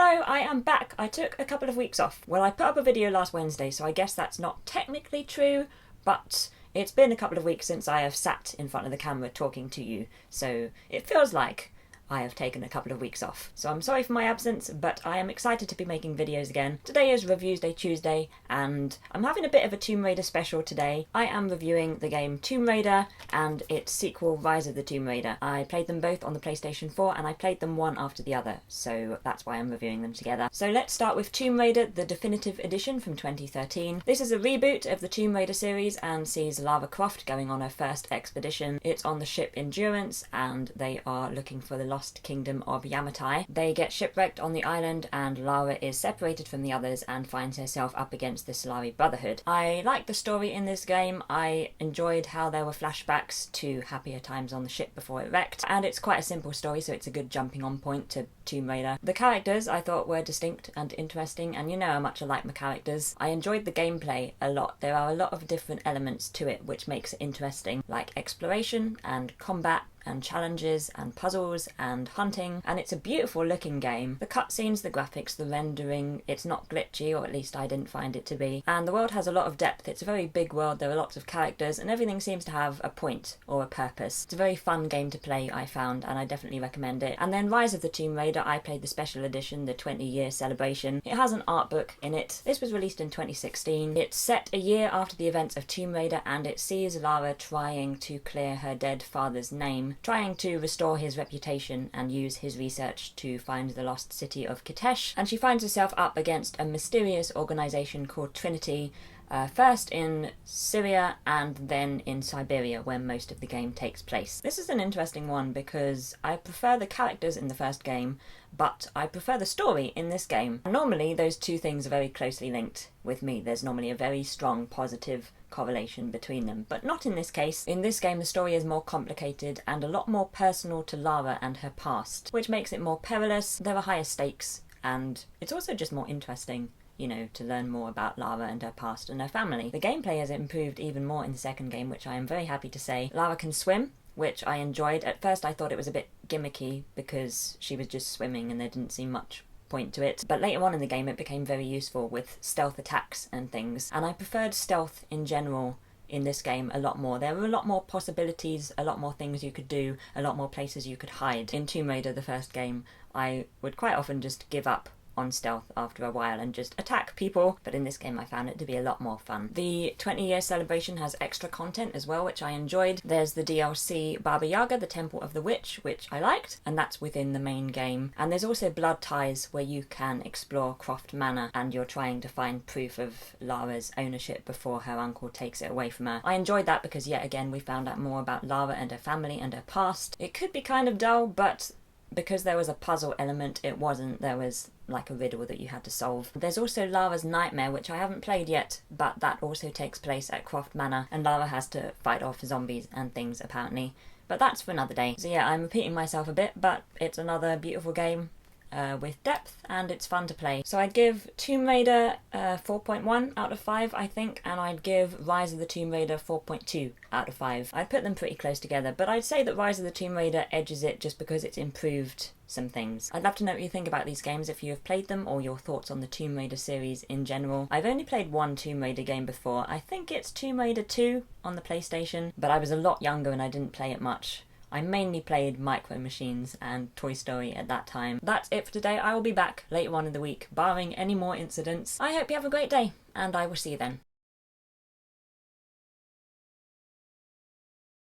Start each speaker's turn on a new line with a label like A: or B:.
A: Hello, I am back. I took a couple of weeks off. Well, I put up a video last Wednesday, so I guess that's not technically true, but it's been a couple of weeks since I have sat in front of the camera talking to you, so it feels like I have taken a couple of weeks off. So I'm sorry for my absence, but I am excited to be making videos again. Today is Reviews Day Tuesday, and I'm having a bit of a Tomb Raider special today. I am reviewing the game Tomb Raider and its sequel Rise of the Tomb Raider. I played them both on the PlayStation 4 and I played them one after the other, so that's why I'm reviewing them together. So let's start with Tomb Raider, the Definitive Edition from 2013. This is a reboot of the Tomb Raider series and sees Lara Croft going on her first expedition. It's on the ship Endurance and they are looking for the lost kingdom of Yamatai. They get shipwrecked on the island and Lara is separated from the others and finds herself up against the Solari Brotherhood. I like the story in this game. I enjoyed how there were flashbacks to happier times on the ship before it wrecked, and it's quite a simple story, so it's a good jumping on point to Tomb Raider. The characters I thought were distinct and interesting, and you know how much I like my characters. I enjoyed the gameplay a lot. There are a lot of different elements to it which makes it interesting, like exploration and combat and challenges and puzzles and hunting, and it's a beautiful looking game. The cutscenes, the graphics, the rendering, it's not glitchy, or at least I didn't find it to be, and the world has a lot of depth. It's a very big world, there are lots of characters, and everything seems to have a point or a purpose. It's a very fun game to play, I found, and I definitely recommend it. And then Rise of the Tomb Raider, I played the special edition, the 20-year celebration. It has an art book in it. This was released in 2016. It's set a year after the events of Tomb Raider, and it sees Lara trying to clear her dead father's name, trying to restore his reputation and use his research to find the lost city of Kitesh, and she finds herself up against a mysterious organisation called Trinity, first in Syria and then in Siberia, where most of the game takes place. This is an interesting one because I prefer the characters in the first game, but I prefer the story in this game. Normally those two things are very closely linked with me. There's normally a very strong positive correlation between them, but not in this case. In this game the story is more complicated and a lot more personal to Lara and her past, which makes it more perilous. There are higher stakes, and it's also just more interesting, you know, to learn more about Lara and her past and her family. The gameplay has improved even more in the second game, which I am very happy to say. Lara can swim, which I enjoyed. At first I thought it was a bit gimmicky because she was just swimming and there didn't seem much point to it, but later on in the game it became very useful with stealth attacks and things, and I preferred stealth in general in this game a lot more. There were a lot more possibilities, a lot more things you could do, a lot more places you could hide. In Tomb Raider, the first game, I would quite often just give up on stealth after a while and just attack people, but in this game I found it to be a lot more fun. The 20-year celebration has extra content as well, which I enjoyed. There's the DLC Baba Yaga, the Temple of the Witch, which I liked, and that's within the main game. And there's also Blood Ties, where you can explore Croft Manor and you're trying to find proof of Lara's ownership before her uncle takes it away from her. I enjoyed that because yet again we found out more about Lara and her family and her past. It could be kind of dull, but because there was a puzzle element, it wasn't. There was like a riddle that you had to solve. There's also Lara's Nightmare, which I haven't played yet, but that also takes place at Croft Manor, and Lara has to fight off zombies and things apparently. But that's for another day. So yeah, I'm repeating myself a bit, but it's another beautiful game with depth, and it's fun to play. So I'd give Tomb Raider 4.1 out of 5, I think, and I'd give Rise of the Tomb Raider 4.2 out of 5. I'd put them pretty close together, but I'd say that Rise of the Tomb Raider edges it just because it's improved some things. I'd love to know what you think about these games, if you have played them, or your thoughts on the Tomb Raider series in general. I've only played one Tomb Raider game before. I think it's Tomb Raider 2 on the PlayStation, but I was a lot younger and I didn't play it much. I mainly played Micro Machines and Toy Story at that time. That's it for today. I will be back later on in the week, barring any more incidents. I hope you have a great day, and I will see you then.